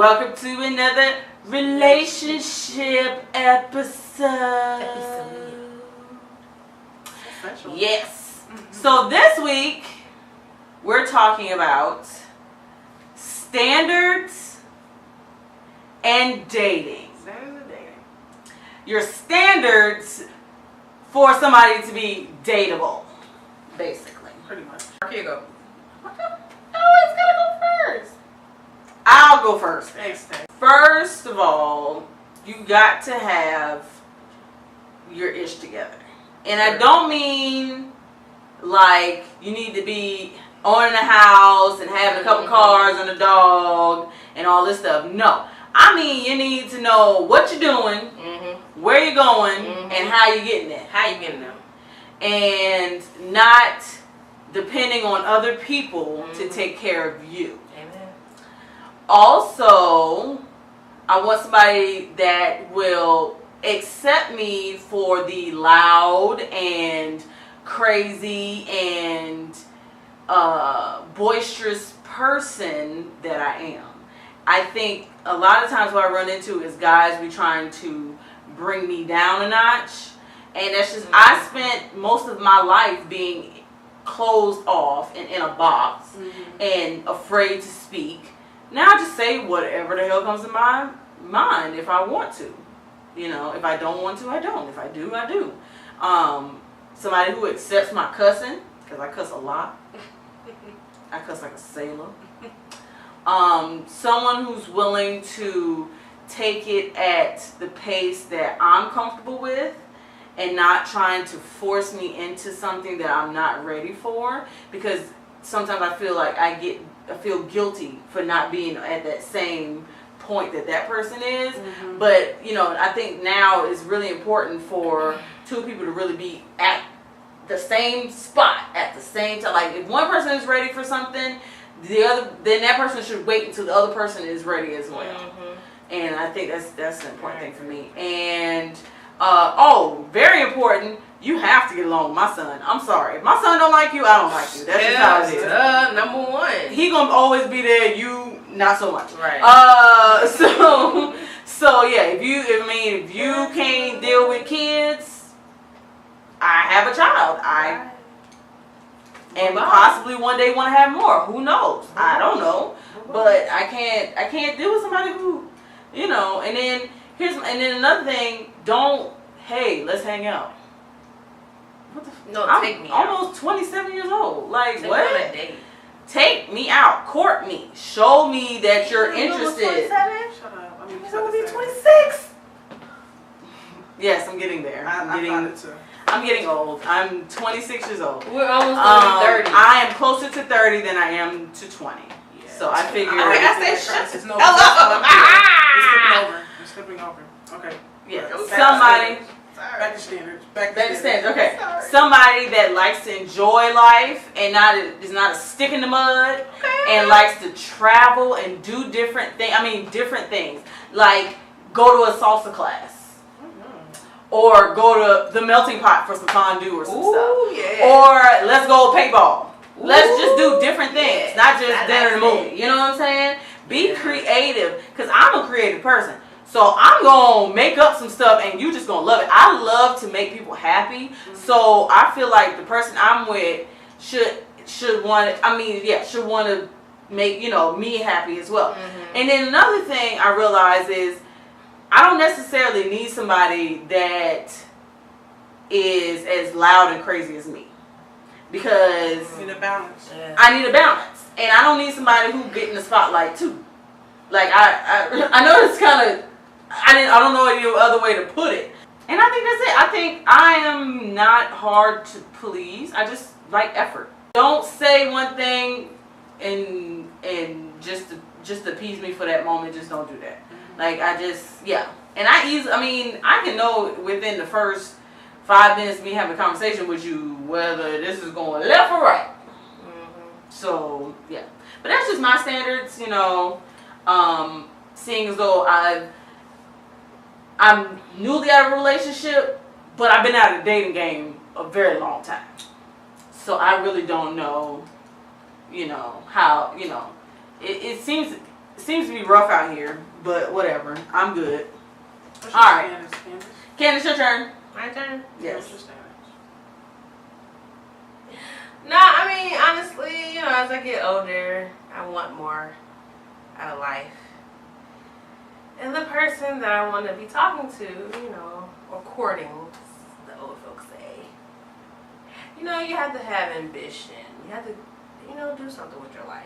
Welcome to another relationship episode. Yes. So this week we're talking about standards and dating. Your standards for somebody to be dateable, basically. Pretty much. Here you go. Always gotta go first. I'll go first. Thanks. First of all, you got to have your ish together. And I don't mean like you need to be owning a house and having a couple cars and a dog and all this stuff. No. I mean, you need to know what you're doing, where you're going, and how you're getting there. How you getting there? And not depending on other people to take care of you. Amen. Also, I want somebody that will accept me for the loud and crazy and boisterous person that I am. I think a lot of times what I run into is guys be trying to bring me down a notch. And that's just, I spent most of my life being closed off and in a box and afraid to speak. Now I just say whatever the hell comes to my mind if I want to. You know, if I don't want to, I don't. If I do, I do. Somebody who accepts my cussing, because I cuss a lot. I cuss like a sailor. Someone who's willing to take it at the pace that I'm comfortable with and not trying to force me into something that I'm not ready for, because sometimes I feel like I feel guilty for not being at that same point that person is. But you know, I think now it's really important for two people to really be at the same spot at the same time. Like if one person is ready for something, then that person should wait until the other person is ready as well. And I think that's an important thing for me. And very important, you have to get along with my son. I'm sorry, if my son don't like you, I don't like you. That's just how it is. Number one. He gonna always be there. You not so much. Right. So yeah. If you can't deal with kids, I have a child. And possibly one day want to have more. Who knows? I don't know. But I can't deal with somebody who, you know. And then another thing. Hey, let's hang out. What the? No, I'm take me out. almost 27 years old. Like Take what? me on a date. Take me out. Court me. Show me that you're interested. 27? Shut up. I mean, you gonna be 26. Yes, I'm getting there. I'm getting old. I'm 26 years old. We're almost going to 30. I am closer to 30 than I am to 20. Yeah. So I figure. I said shut the hell up. You're slipping over. Okay. Yeah. Somebody. Back to standards. Back to standards. Okay. Somebody that likes to enjoy life and is not a stick in the mud, and likes to travel and do different things. Different things. Like go to a salsa class. Or go to the melting pot for some fondue or some stuff. Yeah. Or let's go paintball. Let's just do different things, not just dinner and movie. You know what I'm saying? Be creative, because I'm a creative person. So I'm going to make up some stuff and you just going to love it. I love to make people happy. So I feel like the person I'm with should want to make, me happy as well. And then another thing I realize is I don't necessarily need somebody that is as loud and crazy as me, because You need a balance. I need a balance, and I don't need somebody who get in the spotlight too. Like I know it's kind of I don't know any other way to put it, and I think that's it. I think I am not hard to please. I just like effort. Don't say one thing and just appease me for that moment. Just don't do that. Like and I can know within the first 5 minutes of me having a conversation with you whether this is going left or right. So yeah, but that's just my standards, seeing as though I'm newly out of a relationship, but I've been out of the dating game a very long time, so I really don't know, how, it seems it seems to be rough out here, but whatever. I'm good. What's All right. standards, Candace? Candace, your turn. My turn. Yes. What's your standards? No, I mean, honestly, as I get older, I want more out of life. And the person that I want to be talking to, or courting, as the old folks say, you have to have ambition. You have to, do something with your life.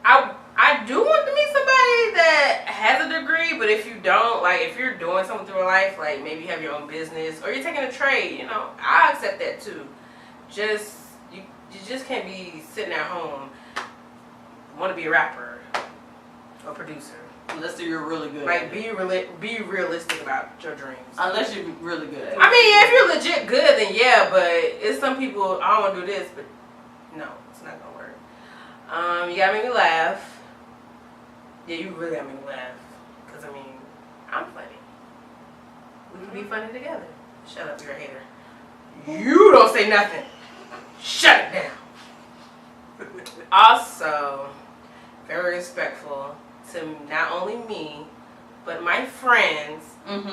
I do want to meet somebody that has a degree, but if you don't, like, if you're doing something through life, like maybe you have your own business or you're taking a trade, I accept that too. You just can't be sitting at home, want to be a rapper or producer. Unless you're really good. Like, be realistic about your dreams. Unless you're really good at it. I mean, if you're legit good, then yeah, but it's some people, I don't want to do this, but no, it's not going to work. You got to make me laugh. Yeah, you really got to make me laugh. Because, I mean, I'm funny. We can be funny together. Shut up, you're a hater. You don't say nothing. Shut it down. Also, very respectful to not only me, but my friends and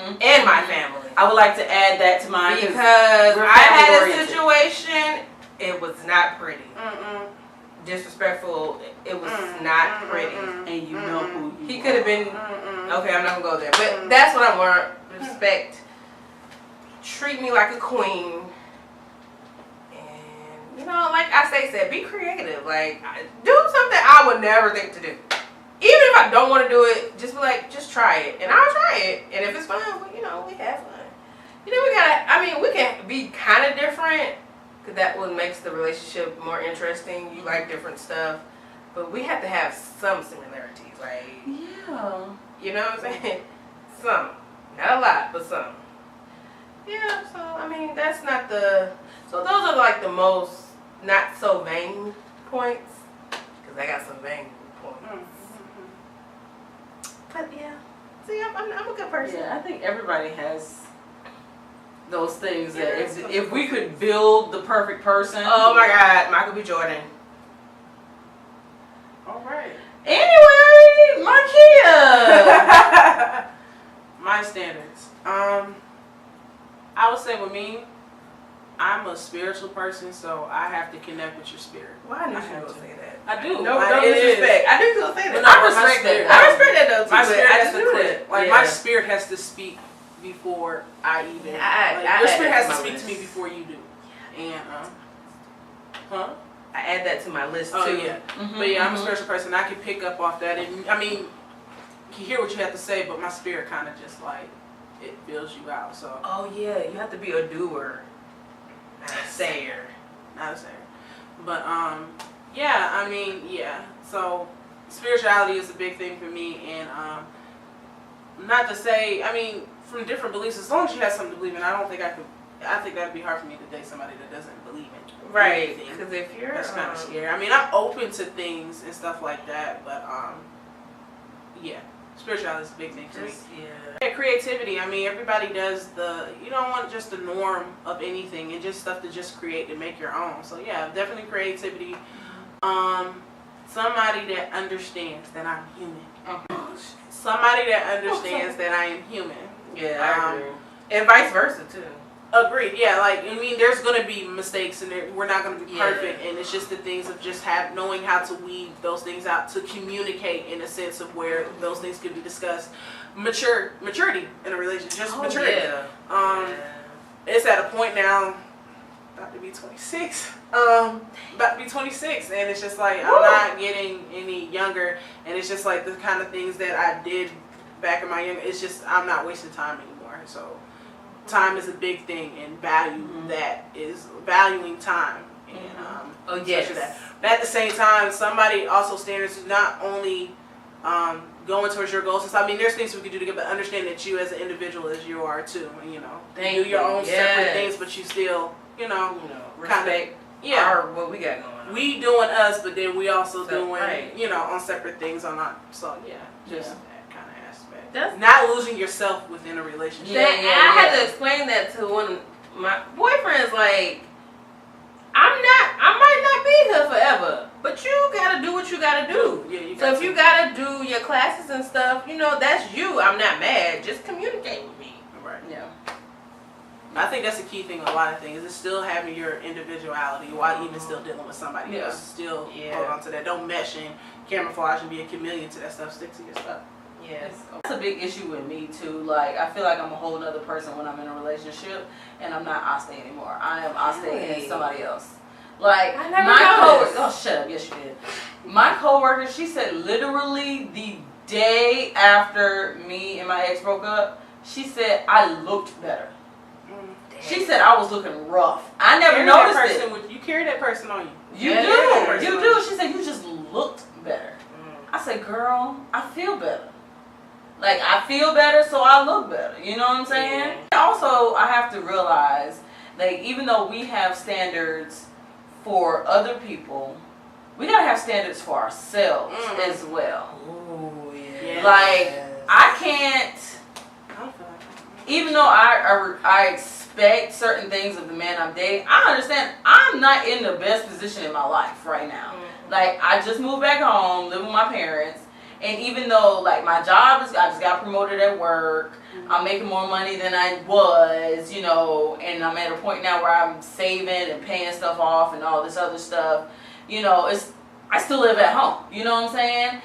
my family. I would like to add that to mine Because I had a family-oriented. situation, it was not pretty. Mm-mm. Disrespectful, it was not pretty. And you know who you He could have been, Mm-mm. okay, I'm not going to go there. But that's what I want, respect. Treat me like a queen. And, like I said, be creative. Like, do something I would never think to do. Even if I don't want to do it, just be like, just try it. And I'll try it. And if it's fun, well, we have fun. We can be kind of different. Because that what makes the relationship more interesting. You like different stuff. But we have to have some similarities. Like, Yeah. you know what I'm saying? Some. Not a lot, but some. Yeah, so, that's not the... So those are like the most not so vain points. Because I got some vain points. But yeah. See, I'm a good person. Yeah, I think everybody has those things that Yeah, if we could build the perfect person. Oh my God, Michael B. Jordan. All right. Anyway, Markia. My standards. I would say with me, I'm a spiritual person, so I have to connect with your spirit. Why knew I she have was to. going to say that? I do. No It is. disrespect. I knew you was going to say that. Well, no, I my respect spirit- that. I respect that though too. My but spirit I has just to knew click. that. Like, Yeah. my spirit has to speak before I even. I your add spirit that has to to my speak list. to me before you do. And huh? I add that to my list Oh too. yeah. But yeah, I'm a spiritual person. I can pick up off that, and you hear what you have to say, but my spirit kind of just like it fills you out. So Oh yeah, you have to be a doer, not a sayer. not a saying, but yeah. Yeah. So spirituality is a big thing for me, and not to say, from different beliefs, as long as you have something to believe in, I think that'd be hard for me to date somebody that doesn't believe in Right. anything. Because if you're That's kind of scary. I'm open to things and stuff like that, but yeah, spirituality is a big thing for me. just Yeah, creativity. Everybody does you don't want just the norm of anything and just stuff to just create to make your own. So yeah, definitely creativity. Somebody that understands that I'm human. Somebody that understands that I am human. yeah, I agree. And vice versa too. Agreed. Yeah, there's gonna be mistakes, and we're not gonna be Yeah. perfect, and it's just the things of just knowing how to weed those things out, to communicate in a sense of where those things could be discussed. Maturity in a relationship, just maturity. Yeah. Yeah. It's at a point now, about to be 26. About to be 26, and it's just like I'm not getting any younger, and it's just like the kind of things that I did back in my young. It's just I'm not wasting time anymore. So time is a big thing, and that is valuing time. And Oh yes. such as that. But at the same time, somebody also standards is not only going towards your goals. There's things we can do together, but understand that you as an individual as you are too. Thank You do your you. own Yes. separate things, but you still, Respect. What we got going on. we doing us, but then we also So, doing, right. on separate things on our. So yeah, just Yeah. that kind of aspect. That's- Not losing yourself within a relationship. I had to explain that to one of my boyfriends. Like, I might not be here forever, but you gotta do what you gotta do. Yeah, you So got if you gotta do your classes and stuff, you know, that's you. I'm not mad. Just communicate with me. right. Yeah. I think that's the key thing with a lot of things is still having your individuality while even still dealing with somebody Yeah. else. Still Yeah. hold on to that. Don't mesh and camouflage and be a chameleon to that stuff. Stick to your stuff. Yes. That's a big issue with me too. Like, I feel like I'm a whole other person when I'm in a relationship, and I'm not Aste anymore. I am Aste Really? and somebody else. Like, I never my noticed. coworker. Oh, shut up. Yes, you did. My coworker, she said literally the day after me and my ex broke up, she said I looked better. She said I was looking rough. I never Carry noticed that it. person with you. Carry that person on you. You Yeah, do. yeah, You yeah. do. She said you just looked better. I said, girl, I feel better. Like, I feel better, so I look better. You know what I'm saying? Also, I have to realize, like, even though we have standards for other people, we gotta have standards for ourselves as well. Oh, Yeah. Like, I can't, I don't feel like that. even though I expect certain things of the man I'm dating, I understand I'm not in the best position in my life right now. Like, I just moved back home, live with my parents, and even though, like, my job is, I just got promoted at work, I'm making more money than I was, you know, and I'm at a point now where I'm saving and paying stuff off and all this other stuff, you know, I still live at home, you know what I'm saying?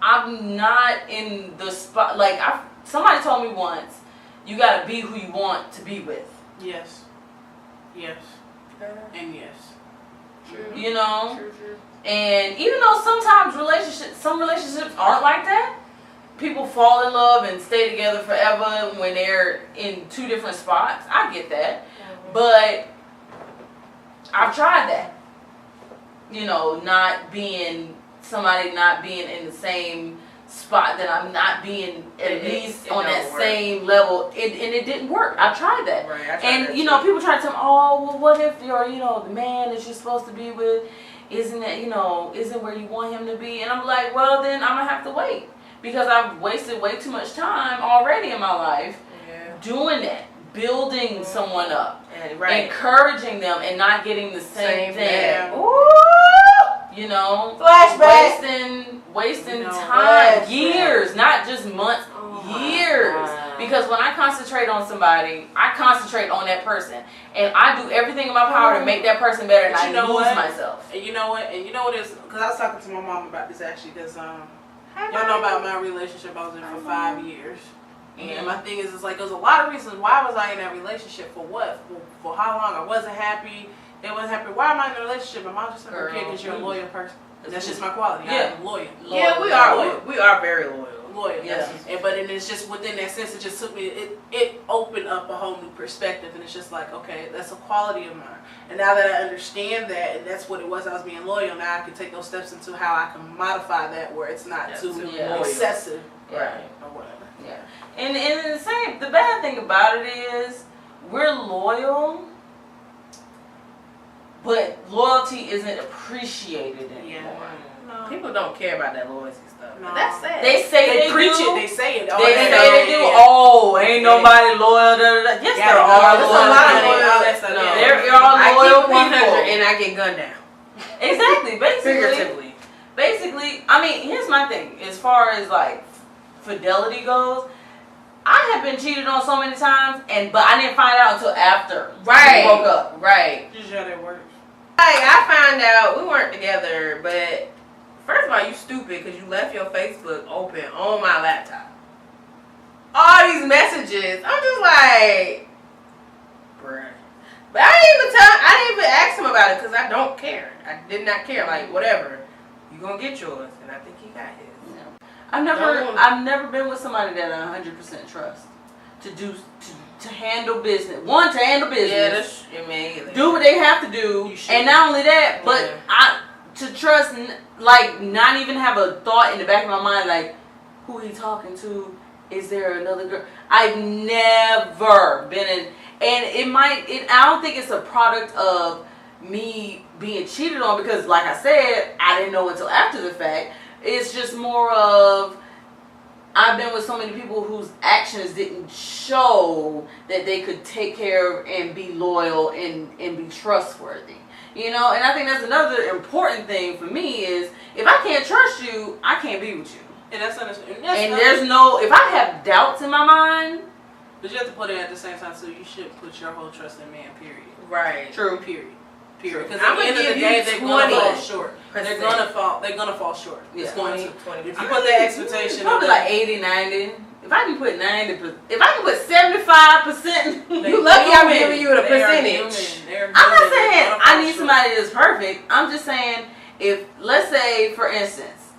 I'm not in the spot, like, somebody told me once, you gotta be who you want to be with, Yes. Yes. And yes. True. you know? True, true. And even though sometimes some relationships aren't like that, people fall in love and stay together forever when they're in two different spots. I get that. But I've tried that. You know, not being in the same spot that I'm not being at least it on don't that work. same level. And it didn't work. I tried that. Right. I tried And that you know, too. people try to tell me, oh, well, what if the man that you're supposed to be with isn't where you want him to be? And I'm like, well, then I'm gonna have to wait because I've wasted way too much time already in my life doing that, building someone up, And, right. encouraging them, and not getting the same thing. thing. Ooh, you know, Flashback. wasting No, time, flashback. years, not just months, Oh my years. God. Because when I concentrate on somebody, I concentrate on that person, and I do everything in my power to make that person better, and But I you know lose what? myself. And you know what? Is because I was talking to my mom about this actually because y'all know about my relationship I was in for 5 years. And my thing is, it's like, there's a lot of reasons why was I in that relationship, for what, for how long. I wasn't happy, they wasn't happy. Why am I in a relationship? My mom just said, okay, because you're a loyal person. That's just my quality. Yeah. I'm loyal. Yeah, we are. We are very loyal. Loyal. Yeah. And it's just within that sense, it just took me, it opened up a whole new perspective, and it's just like, okay, that's a quality of mine. And now that I understand that, and that's what it was, I was being loyal, now I can take those steps into how I can modify that where it's not too Yeah. excessive. Right. Or whatever. Yeah. And the bad thing about it is we're loyal, but loyalty isn't appreciated anymore. No. People don't care about that loyalty stuff. No. But that's sad. They say They preach do. it, they say it. They say they do. Oh, ain't nobody loyal. Da, da, da. Yes, Yeah, there are there's a loyal lot of people. loyal- all that stuff, No. yeah. There are I loyal keep 100 people. and I get gunned down. Exactly. Figuratively. Basically, I mean, here's my thing. As far as like fidelity goes, I have been cheated on so many times, but I didn't find out until after Right. we broke up. Right. Just how that works. Like, I found out we weren't together, but first of all, you stupid because you left your Facebook open on my laptop. All these messages, I'm just like, bruh. But I didn't even ask him about it because I don't care. I did not care. Like, whatever. You gonna get yours, and I think he got his. I've never been with somebody that I 100% trust to handle business. One, to handle business. Yeah, that's, Do what they have to do, You should. and not only that, but Yeah. to trust, like, not even have a thought in the back of my mind, like, who he talking to? Is there another girl? I've never been in, and I don't think it's a product of me being cheated on, because like I said, I didn't know until after the fact. It's just more of, I've been with so many people whose actions didn't show that they could take care of and be loyal and be trustworthy. You know, and I think that's another important thing for me is if I can't trust you, I can't be with you. And that's understandable. And there's no, if I have doubts in my mind. But you have to put it at the same time, so you should put your whole trust in man, period. Right. True. Period. Because I'm at the end of the gonna day, give they're you gonna fall 20%. short. They're gonna fall short. Yeah. It's going to. 20. If you put that expectation, Probably like 80, 90. If I can put 90%, if I can put 75%, You lucky I'm giving you the percentage. I'm not saying I need somebody that's perfect. I'm just saying if, let's say, for instance,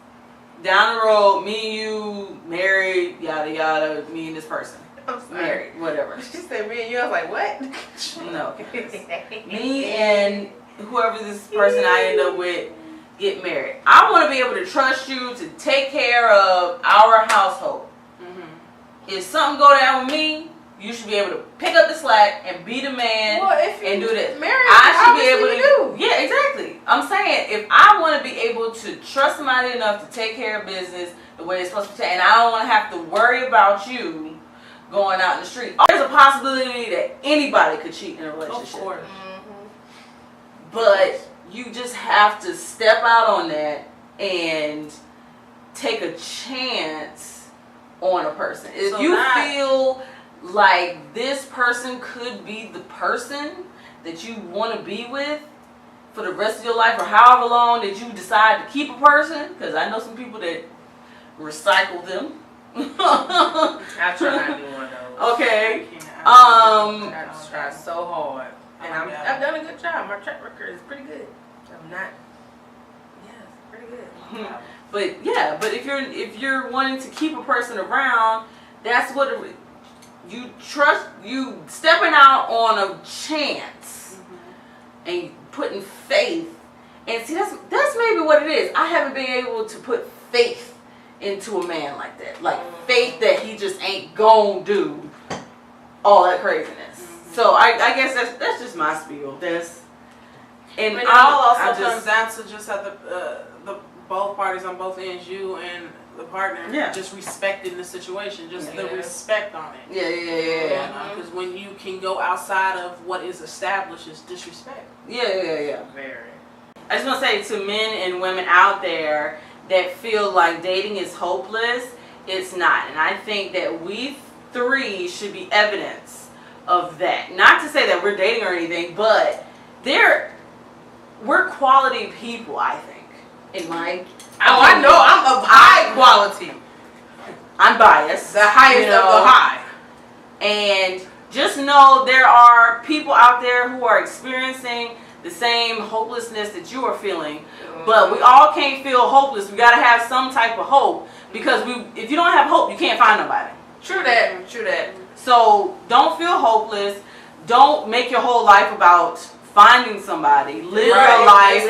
down the road, me and you married, yada yada, me and this person I'm sorry. married, whatever. She said me and you. I was like, what? No, me and whoever this person I end up with get married. I want to be able to trust you to take care of our household. If something go down with me, you should be able to pick up the slack and be the man and do this. Married, I should be able to do. Yeah, exactly. I'm saying if I want to be able to trust somebody enough to take care of business the way it's supposed to, and I don't want to have to worry about you going out in the street. There's a possibility that anybody could cheat in a relationship. Of course. But you just have to step out on that and take a chance on a person. If So you that- feel like this person could be the person that you want to be with for the rest of your life or however long that you decide to keep a person, because I know some people that recycle them. I try not to do one of those. Okay. I just try so hard. And Oh my God. I've done a good job. My track record is pretty good. I'm not. Yeah, it's pretty good. But yeah, but if you're wanting to keep a person around, that's what you trust. You stepping out on a chance and putting faith. And see, that's maybe what it is. I haven't been able to put faith into a man like that. Like faith that he just ain't gonna do all that craziness. So I guess that's just my spiel. And But it all also I just comes down to just have the both parties on both ends, you and the partner, Yeah. just respecting the situation, just the Yeah. respect on it. yeah. Because when you can go outside of what is established, it's disrespect. Yeah. Very. I just want to say to men and women out there that feel like dating is hopeless, it's not. And I think that we three should be evidence of that. Not to say that we're dating or anything, but we're quality people, I think. I know. I'm of high quality. I'm biased. The highest of the high. And just know there are people out there who are experiencing the same hopelessness that you are feeling. But we all can't feel hopeless. We got to have some type of hope. Because if you don't have hope, you can't find nobody. True that. So don't feel hopeless. Don't make your whole life about finding somebody. Live your life.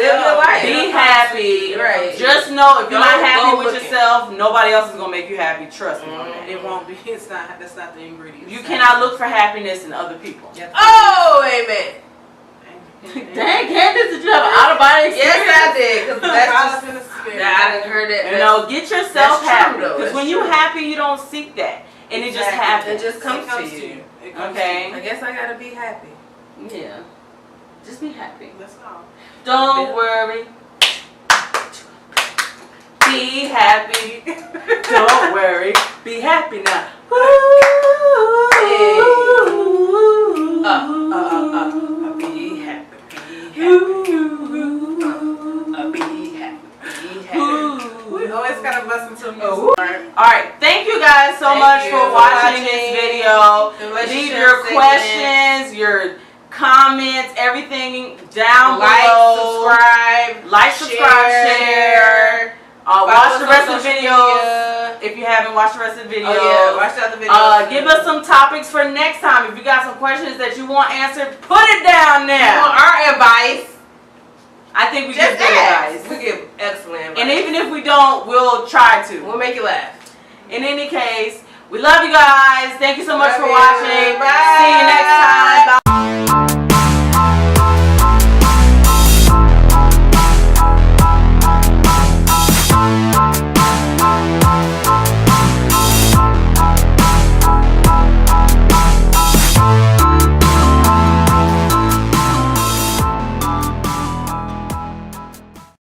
Be happy. Right. Just know if you're not Don't happy go with looking. yourself, nobody else is going to make you happy. Trust me on that. It won't be. That's not the ingredient. You cannot look for happiness in other people. Oh, amen. Dang, Candace, did you have an out-of-body experience? Yes, I did. Because that's in the spirit. I didn't heard that. You know, get yourself That's true, happy. though. Because That's when you're true. happy, you don't seek that. And it just happens. It just comes to to you. you. It comes Okay? I guess I gotta be happy. Yeah. Just be happy. to you. That's all. Don't worry. Be happy. Don't worry. Be happy now. Be happy. Be happy. We always gotta bust into music. Alright, thank you guys so Thank much you for for watching watching. this video. Relationship Leave your segment. questions, your comments, everything down Like, below. subscribe. Like, subscribe, share. Watch the rest of the videos. If you haven't watched the rest of the videos. Oh yeah, watch the other videos. Give us some topics for next time. If you got some questions that you want answered, put it down You there. want our advice? I think we Just give good ask. advice. We give excellent advice. And even if we don't, we'll try to. we'll make you laugh. In any case, we love you guys. Thank you so much Love for you. watching. Bye. See you next time.